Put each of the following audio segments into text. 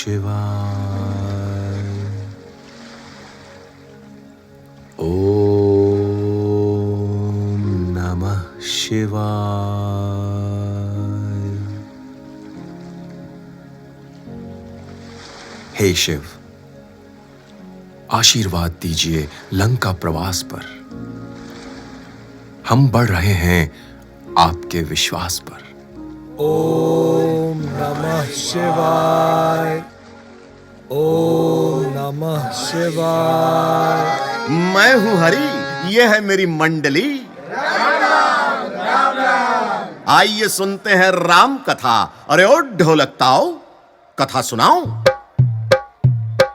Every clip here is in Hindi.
शिवाय। ओम नमः शिवाय। हे शिव, आशीर्वाद दीजिए लंका प्रवास पर। हम बढ़ रहे हैं आपके विश्वास पर। ओम नमः शिवाय। ओम नमः शिवाय। मैं हूं हरि, ये है मेरी मंडली। आइए सुनते हैं राम कथा। अरे ओ ढोलकताओ, कथा सुनाओ।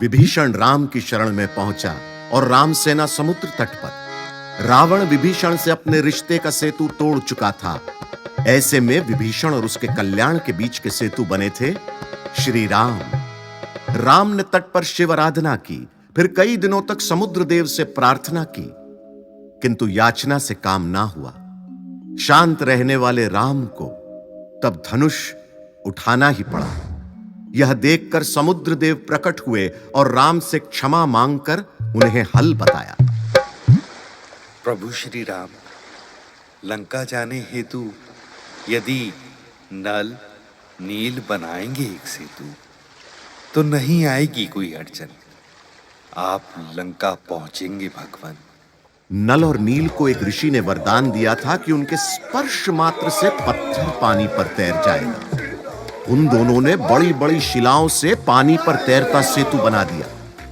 विभीषण राम की शरण में पहुंचा और राम सेना समुद्र तट पर। रावण विभीषण से अपने रिश्ते का सेतु तोड़ चुका था। ऐसे में विभीषण और उसके कल्याण के बीच के सेतु बने थे श्री राम। राम ने तट पर शिव आराधना की, फिर कई दिनों तक समुद्र देव से प्रार्थना की, किंतु याचना से काम ना हुआ। शांत रहने वाले राम को तब धनुष उठाना ही पड़ा। यह देखकर समुद्र देव प्रकट हुए और राम से क्षमा मांगकर उन्हें हल बताया। प्रभु श्री राम, लंका जाने हेतु यदि नल नील बनाएंगे एक सेतु तो नहीं आएगी कोई अड़चन। आप लंका पहुंचेंगे भगवान। नल और नील को एक ऋषि ने वरदान दिया था कि उनके स्पर्श मात्र से पत्थर पानी पर तैर जाएगा। उन दोनों ने बड़ी बड़ी शिलाओं से पानी पर तैरता सेतु बना दिया।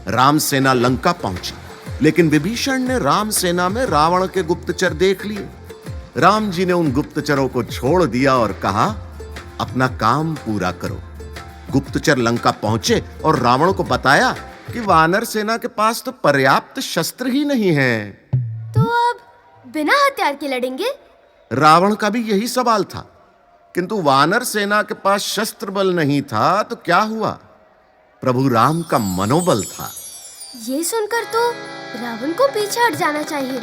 राम सेना लंका पहुंची, लेकिन विभीषण ने राम सेना में रावण के गुप्तचर देख लिए। राम जी ने उन गुप्तचरों को छोड़ दिया और कहा, अपना काम पूरा करो। गुप्तचर लंका पहुंचे और रावण को बताया कि वानर सेना के पास तो पर्याप्त शस्त्र ही नहीं है। तो अब बिना हथियार के लड़ेंगे? रावण का भी यही सवाल था, किंतु वानर सेना के पास शस्त्र बल नहीं था तो क्या हुआ? प्रभु राम का मनोबल था। ये सुनकर तो रावण को पीछे हट जाना चाहिए।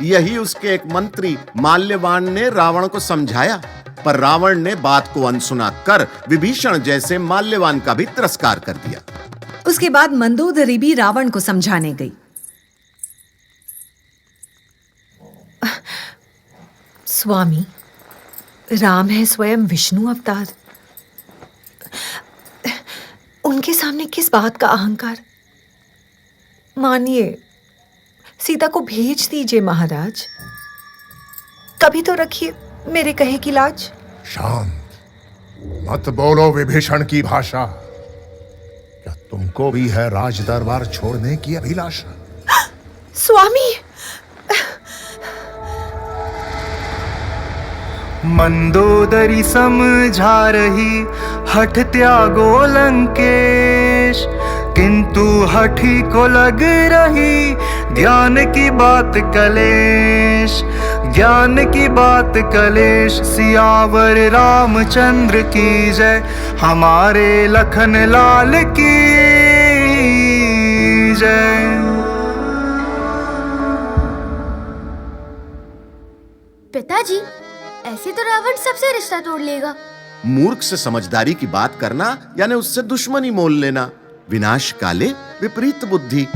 यही उसके एक मंत्री माल्यवान ने रावण को समझाया, पर रावण ने बात को अनसुना कर विभीषण जैसे माल्यवान का भी तिरस्कार कर दिया। उसके बाद मंदोदरी भी रावण को समझाने गई। स्वामी, राम है स्वयं विष्णु अवतार। उनके सामने किस बात का अहंकार। मानिए, सीता को भेज दीजिए महाराज। कभी तो रखिए मेरे कहे की लाज। शांत मत बोलो विभीषण की भाषा। क्या तुमको भी है राज दरबार छोड़ने की अभिलाषा? स्वामी, मंदोदरी समझा रही, हठ त्यागो लंकेश, किंतु हठी को लग रही ज्ञान की बात कलेश। ज्ञान की बात कलेश। सियावर रामचंद्र की जय, हमारे लखन लाल की जय। पिताजी, ऐसे तो रावण सबसे रिश्ता तोड़ लेगा। मूर्ख से समझदारी की बात करना यानी उससे दुश्मनी मोल लेना। विनाश काले विपरीत बुद्धि।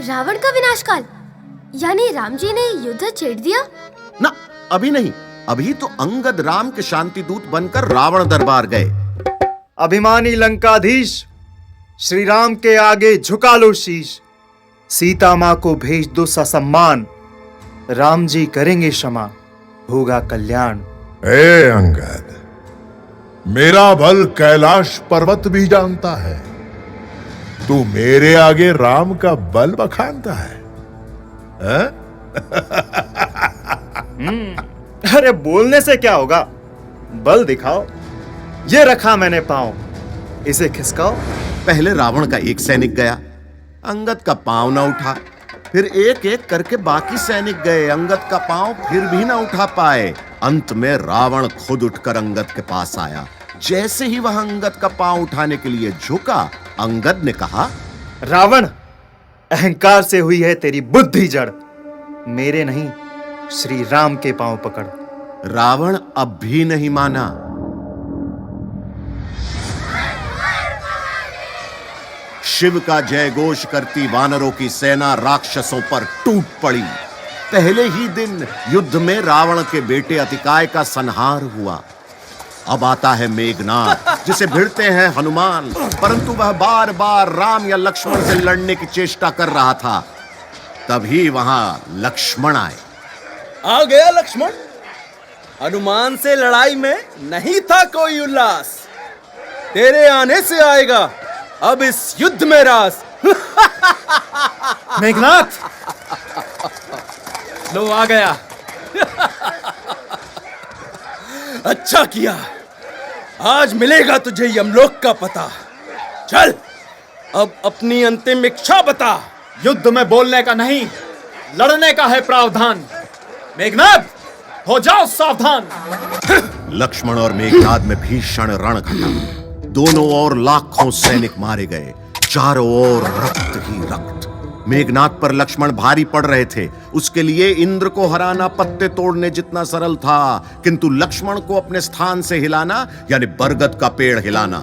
रावण का विनाश काल यानी राम जी ने युद्ध छेड़ दिया? ना, अभी नहीं। अभी तो अंगद राम के शांति दूत बनकर रावण दरबार गए। अभिमानी लंकाधीश, श्री राम के आगे झुका लो शीश। सीता माँ को भेज दो ससम्मान, राम जी करेंगे क्षमा, होगा कल्याण। ए अंगद, मेरा बल कैलाश पर्वत भी जानता है। तू मेरे आगे राम का बल बखानता है? अरे बोलने से क्या होगा, बल दिखाओ। ये रखा मैंने पांव, इसे खिसकाओ। पहले रावण का एक सैनिक गया, अंगद का पांव न उठा। फिर एक एक करके बाकी सैनिक गए, अंगद का पांव फिर भी न उठा पाए। अंत में रावण खुद उठकर अंगद के पास आया। जैसे ही वह अंगद का पांव उठाने के लिए झुका, अंगद ने कहा, रावण, अहंकार से हुई है तेरी बुद्धि जड़। मेरे नहीं, श्री राम के पांव पकड़। रावण अब भी नहीं माना। शिव का जयघोष करती वानरों की सेना राक्षसों पर टूट पड़ी। पहले ही दिन युद्ध में रावण के बेटे अतिकाय का संहार हुआ। अब आता है मेघनाद, जिसे भिड़ते हैं हनुमान, परंतु वह बार बार राम या लक्ष्मण से लड़ने की चेष्टा कर रहा था। तभी वहां लक्ष्मण आए। आ गया लक्ष्मण। हनुमान से लड़ाई में नहीं था कोई उल्लास, तेरे आने से आएगा अब इस युद्ध में रास। मेघनाथ, लो आ गया। अच्छा किया, आज मिलेगा तुझे यमलोक का पता। चल अब अपनी अंतिम इच्छा बता। युद्ध में बोलने का नहीं, लड़ने का है प्रावधान। मेघनाथ, हो जाओ सावधान। लक्ष्मण और मेघनाद में भीषण रण घटा। दोनों ओर लाखों सैनिक मारे गए, चारों ओर रक्त ही रक्त। मेघनाद पर लक्ष्मण भारी पड़ रहे थे। उसके लिए इंद्र को हराना पत्ते तोड़ने जितना सरल था, किंतु लक्ष्मण को अपने स्थान से हिलाना यानी बरगद का पेड़ हिलाना।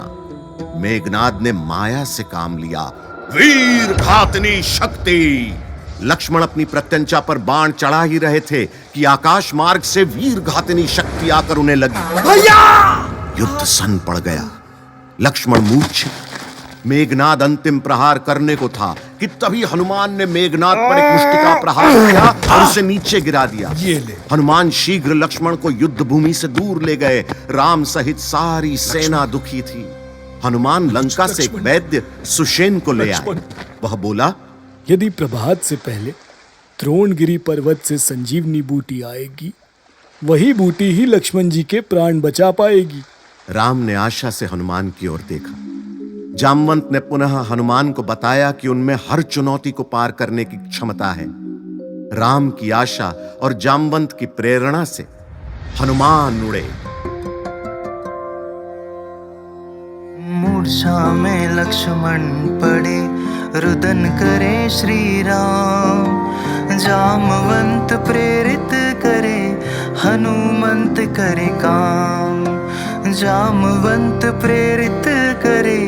मेघनाद ने माया से काम लिया। वीर घातनी शक्ति। लक्ष्मण अपनी प्रत्यंचा पर बाण चढ़ा ही रहे थे कि आकाश मार्ग से वीर घातनी शक्ति आकर उन्हें लगी। भैया! युद्ध सन पड़ गया। लक्ष्मण मूर्छित, मेघनाद अंतिम प्रहार करने को था कि तभी हनुमान ने मेघनाद पर एक मुष्टिका प्रहार किया और उसे नीचे गिरा दिया। हनुमान शीघ्र लक्ष्मण को युद्ध भूमि से दूर ले गए। राम सहित सारी सेना दुखी थी। हनुमान लंका से एक वैद्य सुषेण को ले आए। वह बोला, यदि प्रभात से पहले द्रोणगिरी पर्वत से संजीवनी बूटी आएगी, वही बूटी ही लक्ष्मण जी के प्राण बचा पाएगी। राम ने आशा से हनुमान की ओर देखा। जामवंत ने पुनः हनुमान को बताया कि उनमें हर चुनौती को पार करने की क्षमता है। राम की आशा और जामवंत की प्रेरणा से हनुमान उड़े। मूर्छा में लक्ष्मण पड़े, रुदन करे श्री राम। जामवंत प्रेरित करे, हनुमंत करे काम। जामवंत प्रेरित करे,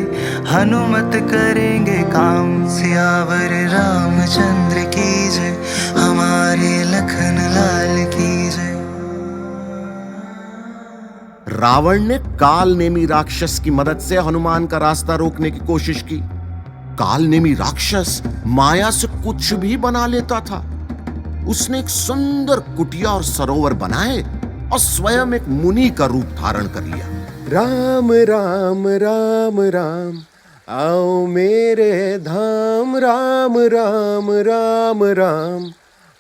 हनुमत करेंगे काम। सियावर रामचंद्र की जय, हमारे लखन लाल की जय। रावण ने काल नेमी राक्षस की मदद से हनुमान का रास्ता रोकने की कोशिश की। काल नेमी राक्षस माया से कुछ भी बना लेता था। उसने एक सुंदर कुटिया और सरोवर बनाए और स्वयं एक मुनि का रूप धारण कर लिया। राम राम राम राम, आओ मेरे धाम। राम राम राम राम,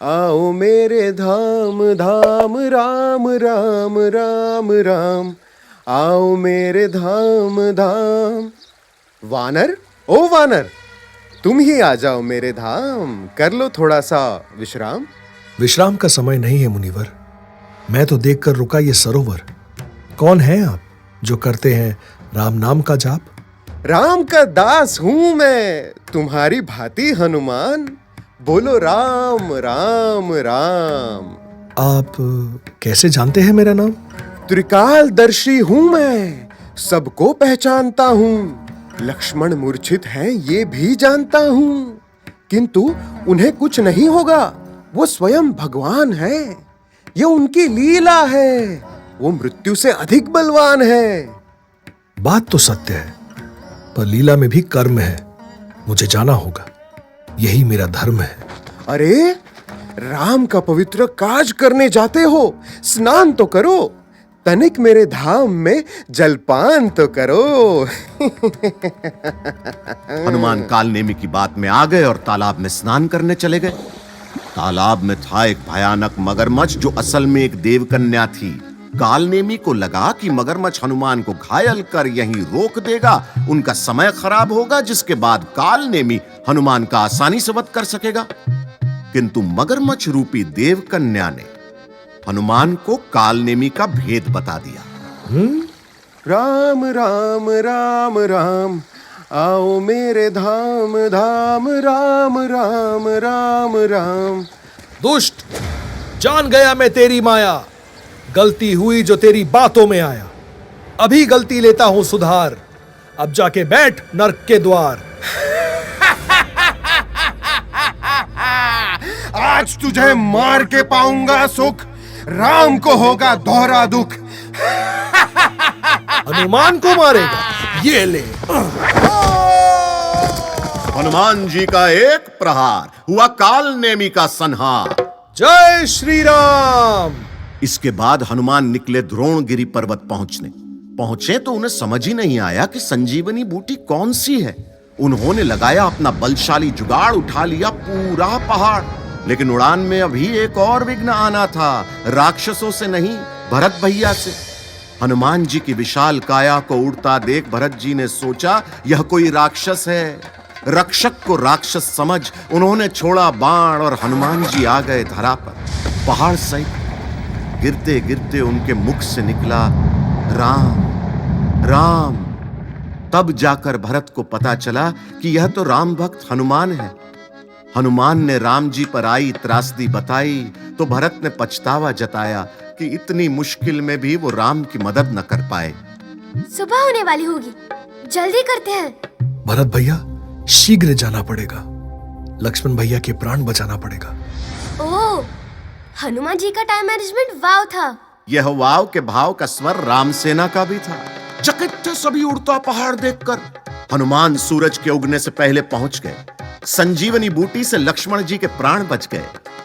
आओ मेरे धाम। धाम राम राम राम राम, आओ मेरे धाम। धाम। वानर, ओ वानर, तुम ही आ जाओ मेरे धाम। कर लो थोड़ा सा विश्राम। विश्राम का समय नहीं है मुनिवर। मैं तो देखकर रुका ये सरोवर। कौन है आप जो करते हैं राम नाम का जाप? राम का दास हूं मैं, तुम्हारी भांति हनुमान। बोलो राम राम राम। आप कैसे जानते हैं मेरा नाम? त्रिकालदर्शी हूं मैं, सबको पहचानता हूं। लक्ष्मण मूर्छित हैं ये भी जानता हूं, किंतु उन्हें कुछ नहीं होगा। वो स्वयं भगवान है, ये उनकी लीला है। वो मृत्यु से अधिक बलवान है। बात तो सत्य है, पर लीला में भी कर्म है। मुझे जाना होगा, यही मेरा धर्म है। अरे, राम का पवित्र काज करने जाते हो, स्नान तो करो। तनिक मेरे धाम में जलपान तो करो। हनुमान कालनेमी की बात में आ गए और तालाब में स्नान करने चले गए। तालाब में था एक भयानक मगरमच्छ जो असल में एक देवकन्या थी। कालनेमी को लगा कि मगरमच्छ हनुमान को घायल कर यहीं रोक देगा, उनका समय खराब होगा, जिसके बाद कालनेमी हनुमान का आसानी से वध कर सकेगा। किंतु मगरमच्छ रूपी देवकन्या ने हनुमान को कालनेमी का भेद बता दिया। राम राम राम राम, आओ मेरे धाम। धाम राम राम राम राम। दुष्ट, जान गया मैं तेरी माया। गलती हुई जो तेरी बातों में आया। अभी गलती लेता हूं सुधार, अब जाके बैठ नर्क के द्वार। आज तुझे मार के पाऊंगा सुख, राम को होगा दोहरा दुख। हनुमान को मारेगा? ये ले। हनुमान जी का एक प्रहार हुआ काल नेमी का संहार। जय श्री राम। इसके बाद हनुमान निकले द्रोणगिरी पर्वत पहुंचे तो उन्हें समझ ही नहीं आया कि संजीवनी बूटी कौन सी है। उन्होंने लगाया अपना बलशाली जुगाड़, उठा लिया पूरा पहाड़। लेकिन उड़ान में अभी एक और विघ्न आना था, राक्षसों से नहीं, भरत भैया से। हनुमान जी की विशाल काया को उड़ता देख भरत जी ने सोचा यह कोई राक्षस है। रक्षक को राक्षस समझ उन्होंने छोड़ा बाण और हनुमान जी आ गए धरा पर। पहाड़ सहित गिरते गिरते उनके मुख से निकला राम राम। तब जाकर भरत को पता चला कि यह तो राम भक्त हनुमान है। हनुमान ने राम जी पर आई त्रासदी बताई तो भरत ने पछतावा जताया कि इतनी मुश्किल में भी वो राम की मदद न कर पाए। सुबह होने वाली होगी, जल्दी करते हैं। भरत भैया, शीघ्र जाना पड़ेगा। लक्ष्मण भैया के प्राण बचाना पड़ेगा। ओह, हनुमान जी का टाइम मैनेजमेंट वाव था। यह वाव के भाव का स्वर रामसेना का भी था। चकित थे सभी उड़ता पहाड़ देखकर। हनुमान सूरज के उगने से पहले पहुंच गए। संजीवनी बूटी से लक्ष्मण जी के प्राण बच गए।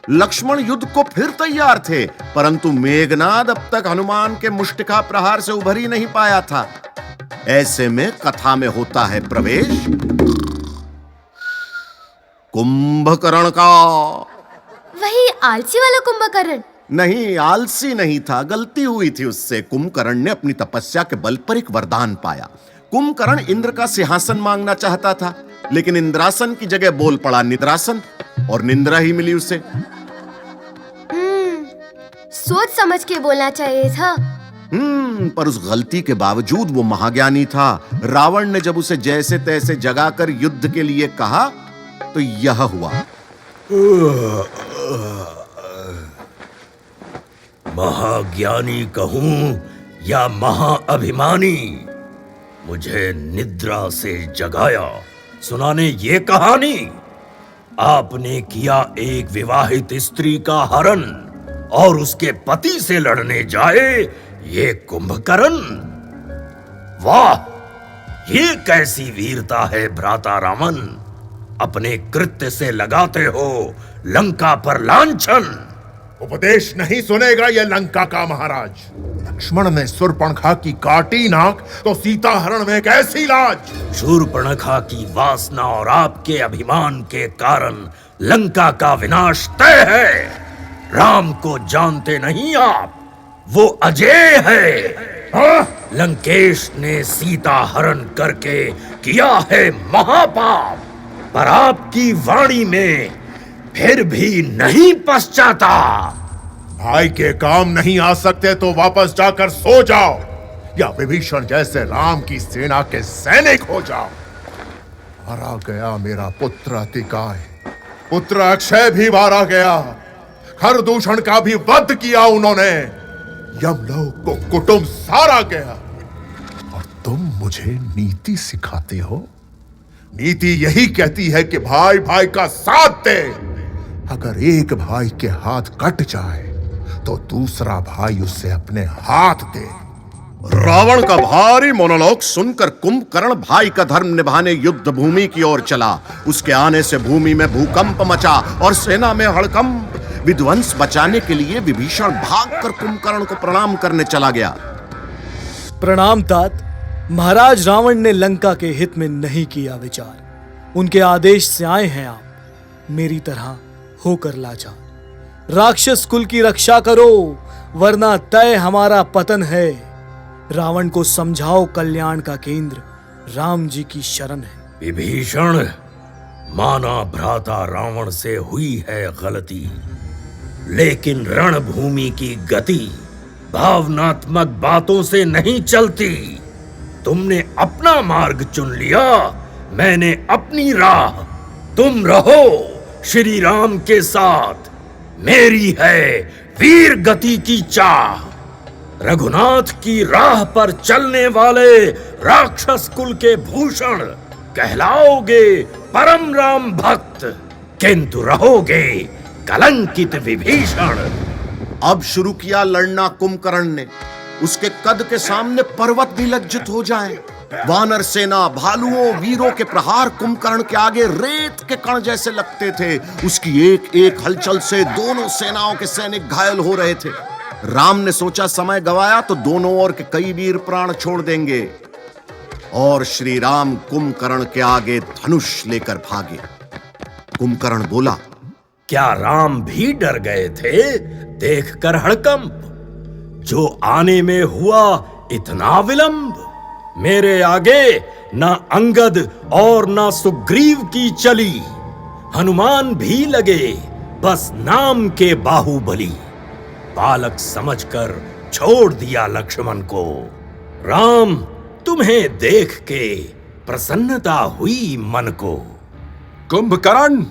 लक्ष्मण युद्ध को फिर तैयार थे, परंतु मेघनाद अब तक हनुमान के मुष्टिका प्रहार से उभर ही नहीं पाया था। ऐसे में कथा में होता है प्रवेश कुंभकर्ण का। वही आलसी वाला कुंभकर्ण? नहीं, आलसी नहीं था, गलती हुई थी उससे। कुंभकर्ण ने अपनी तपस्या के बल पर एक वरदान पाया। कुंभकर्ण इंद्र का सिंहासन मांगना चाहता था, लेकिन इंद्रासन की जगह बोल पड़ा निद्रासन, और निंद्रा ही मिली उसे। सोच समझ के बोलना चाहिए था। पर उस गलती के बावजूद वो महाज्ञानी था। रावण ने जब उसे जैसे तैसे जगाकर युद्ध के लिए कहा तो यह हुआ। महाज्ञानी कहूं या महाअभिमानी, मुझे निद्रा से जगाया, सुनाने ये कहानी। आपने किया एक विवाहित स्त्री का हरण और उसके पति से लड़ने जाए ये कुंभकर्ण। वाह, ये कैसी वीरता है भ्राता रामन। अपने कृत्य से लगाते हो लंका पर लांछन। उपदेश नहीं सुनेगा यह लंका का महाराज। लक्ष्मण ने शूर्पणखा की काटी नाक तो सीता हरण में कैसी लाज। शूर्पणखा की वासना और आपके अभिमान के कारण लंका का विनाश तय है। राम को जानते नहीं आप, वो अजेय है। लंकेश ने सीता हरण करके किया है महापाप, पर आपकी वाणी में फिर भी नहीं पश्चाता। भाई के काम नहीं आ सकते तो वापस जाकर सो जाओ, या विभीषण जैसे राम की सेना के सैनिक हो जाओ। मारा गया मेरा पुत्र अतिकाय, पुत्र अक्षय भी मारा गया। खरदूषण का भी वध किया उन्होंने। यमलोक को कुटुंब सारा गया, और तुम मुझे नीति सिखाते हो। नीति यही कहती है कि भाई भाई का साथ दे। अगर एक भाई के हाथ कट जाए तो दूसरा भाई उसे अपने हाथ दे। रावण का भारी मोनोलॉग सुनकर कुंभकर्ण भाई का धर्म निभाने युद्ध भूमि की ओर चला। उसके आने से भूमि में भूकंप मचा और सेना में हड़कंप। विध्वंस बचाने के लिए विभीषण भागकर कुंभकर्ण को प्रणाम करने चला गया। प्रणाम तात। महाराज रावण ने लंका के हित में नहीं किया विचार। उनके आदेश से आए हैं आप, मेरी तरह होकर लाचार। राक्षस कुल की रक्षा करो, वरना तय हमारा पतन है। रावण को समझाओ कल्याण का केंद्र राम जी की शरण है। विभीषण, माना भ्राता रावण से हुई है गलती, लेकिन रणभूमि की गति भावनात्मक बातों से नहीं चलती। तुमने अपना मार्ग चुन लिया, मैंने अपनी राह। तुम रहो श्री राम के साथ, मेरी है वीर गति की चाह। रघुनाथ की राह पर चलने वाले राक्षस कुल के भूषण कहलाओगे परम राम भक्त, किंतु रहोगे कलंकित विभीषण। अब शुरू किया लड़ना कुंभकर्ण ने। उसके कद के सामने पर्वत भी लज्जित हो जाएं। वानर सेना, भालुओं, वीरों के प्रहार कुंभकर्ण के आगे रेत के कण जैसे लगते थे। उसकी एक एक हलचल से दोनों सेनाओं के सैनिक घायल हो रहे थे। राम ने सोचा समय गवाया तो दोनों ओर के कई वीर प्राण छोड़ देंगे, और श्री राम कुंभकर्ण के आगे धनुष लेकर भागे। कुंभकर्ण बोला, क्या राम भी डर गए थे देखकर हड़कंप? जो आने में हुआ इतना विलंब? मेरे आगे ना अंगद और ना सुग्रीव की चली, हनुमान भी लगे बस नाम के बाहुबली। बालक समझकर छोड़ दिया लक्ष्मण को। राम तुम्हें देख के प्रसन्नता हुई मन को। कुंभकर्ण,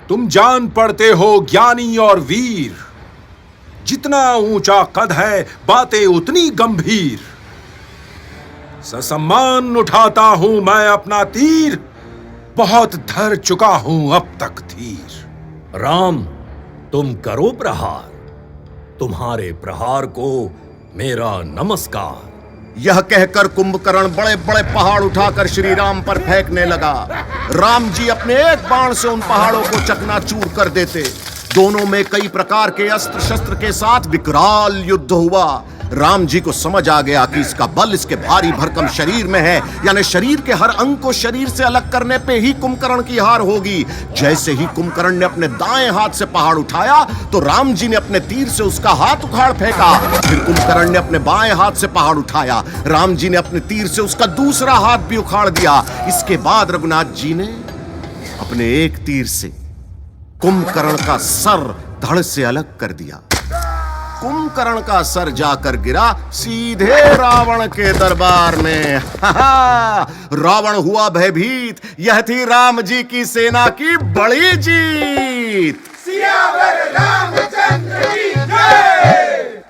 तुम जान पड़ते हो ज्ञानी और वीर। जितना ऊंचा कद है बातें उतनी गंभीर। ससम्मान उठाता हूं मैं अपना तीर, बहुत धर चुका हूं अब तक धीर। राम तुम करो प्रहार, तुम्हारे प्रहार को मेरा नमस्कार। यह कहकर कुंभकर्ण बड़े बड़े पहाड़ उठाकर श्री राम पर फेंकने लगा। राम जी अपने एक बाण से उन पहाड़ों को चकनाचूर कर देते। दोनों में कई प्रकार के अस्त्र शस्त्र के साथ विकराल युद्ध हुआ। राम जी को समझ आ गया कि इसका बल इसके भारी भरकम शरीर में है, यानी शरीर के हर अंग को शरीर से अलग करने पे ही कुंभकर्ण की हार होगी। जैसे ही कुंभकर्ण ने अपने दाएं हाथ से पहाड़ उठाया तो राम जी ने अपने तीर से उसका हाथ उखाड़ फेंका। फिर कुंभकर्ण ने अपने बाएं हाथ से पहाड़ उठाया, राम जी ने अपने तीर से उसका दूसरा हाथ भी उखाड़ दिया। इसके बाद रघुनाथ जी ने अपने एक तीर से कुंभकर्ण का सर धड़ से अलग कर दिया। कुंभकर्ण का सर जाकर गिरा सीधे रावण के दरबार में। रावण हुआ भयभीत। यह थी राम जी की सेना की बड़ी जीत। सियावर रामचंद्र की जय।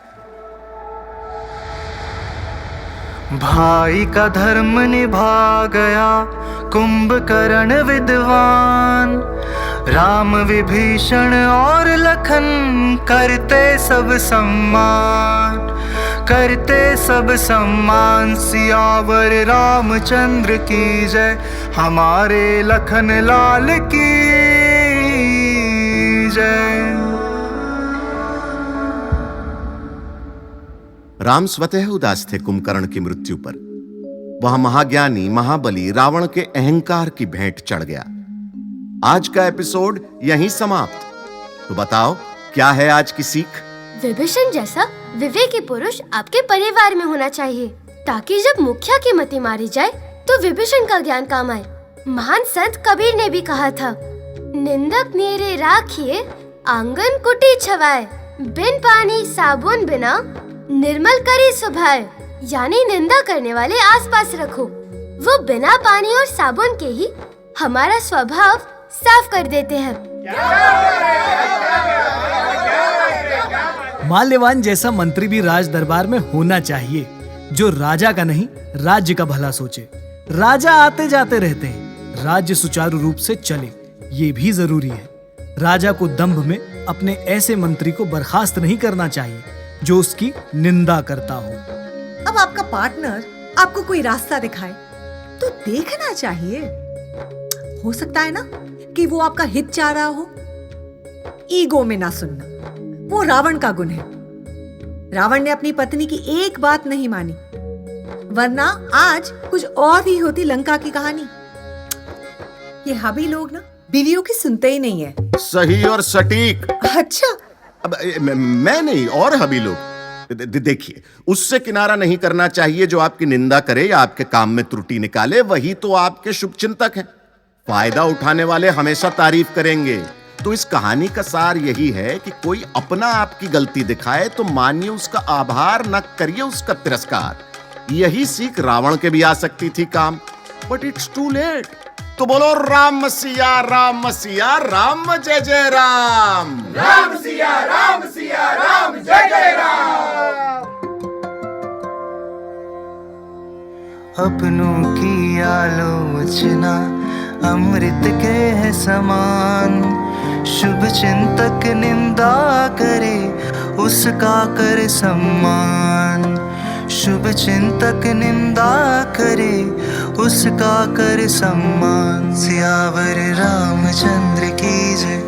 भाई का धर्म निभा गया कुंभकर्ण विद्वान। राम विभीषण और लखन करते सब सम्मान, करते सब सम्मान। सियावर रामचंद्र की जय, हमारे लखन लाल की जय। राम स्वतः उदास थे कुंभकर्ण की मृत्यु पर। वह महाज्ञानी महाबली रावण के अहंकार की भेंट चढ़ गया। आज का एपिसोड यहीं समाप्त। तो बताओ क्या है आज की सीख? विभीषण जैसा विवेकी पुरुष आपके परिवार में होना चाहिए, ताकि जब मुखिया की मति मारी जाए तो विभीषण का ज्ञान काम आए। महान संत कबीर ने भी कहा था, निंदक नेरे राखिए आंगन कुटी छवाए, बिन पानी साबुन बिना निर्मल करी सुभाए। यानी निंदा करने वाले आसपास रखो, वो बिना पानी और साबुन के ही हमारा स्वभाव साफ कर देते हैं। माल्यवान जैसा मंत्री भी राज दरबार में होना चाहिए, जो राजा का नहीं राज्य का भला सोचे। राजा आते जाते रहते हैं, राज्य सुचारू रूप से चले ये भी जरूरी है। राजा को दंभ में अपने ऐसे मंत्री को बर्खास्त नहीं करना चाहिए जो उसकी निंदा करता हो। अब आपका पार्टनर आपको कोई रास्ता दिखाए तो देखना चाहिए। हो सकता है ना कि वो आपका हित चाह रहा हो। ईगो में ना सुनना, वो रावण का गुण है। रावण ने अपनी पत्नी की एक बात नहीं मानी, वरना आज कुछ और ही होती लंका की कहानी। ये हबी लोग ना बीवियों की सुनते ही नहीं है। सही और सटीक। अच्छा, अब मैं नहीं और हबी लोग। देखिए, उससे किनारा नहीं करना चाहिए जो आपकी निंदा करे या आपके काम में त्रुटि निकाले। वही तो आपके शुभचिंतक हैं। फायदा उठाने वाले हमेशा तारीफ करेंगे। तो इस कहानी का सार यही है कि कोई अपना आपकी गलती दिखाए तो मानिए उसका आभार, न करिए उसका तिरस्कार। यही सीख रावण के भी आ सकती थी काम, बट इट्स टू लेट। तो बोलो राम मसीहा राम मसीहा राम जय जय राम। राम सिया राम जय जय राम। अपनों की आलोचना अमृत के है समान। शुभ चिंतक निंदा करे उसका कर सम्मान। शुभ चिंतक निंदा करे उसका कर सम्मान। सियावर रामचंद्र की जय,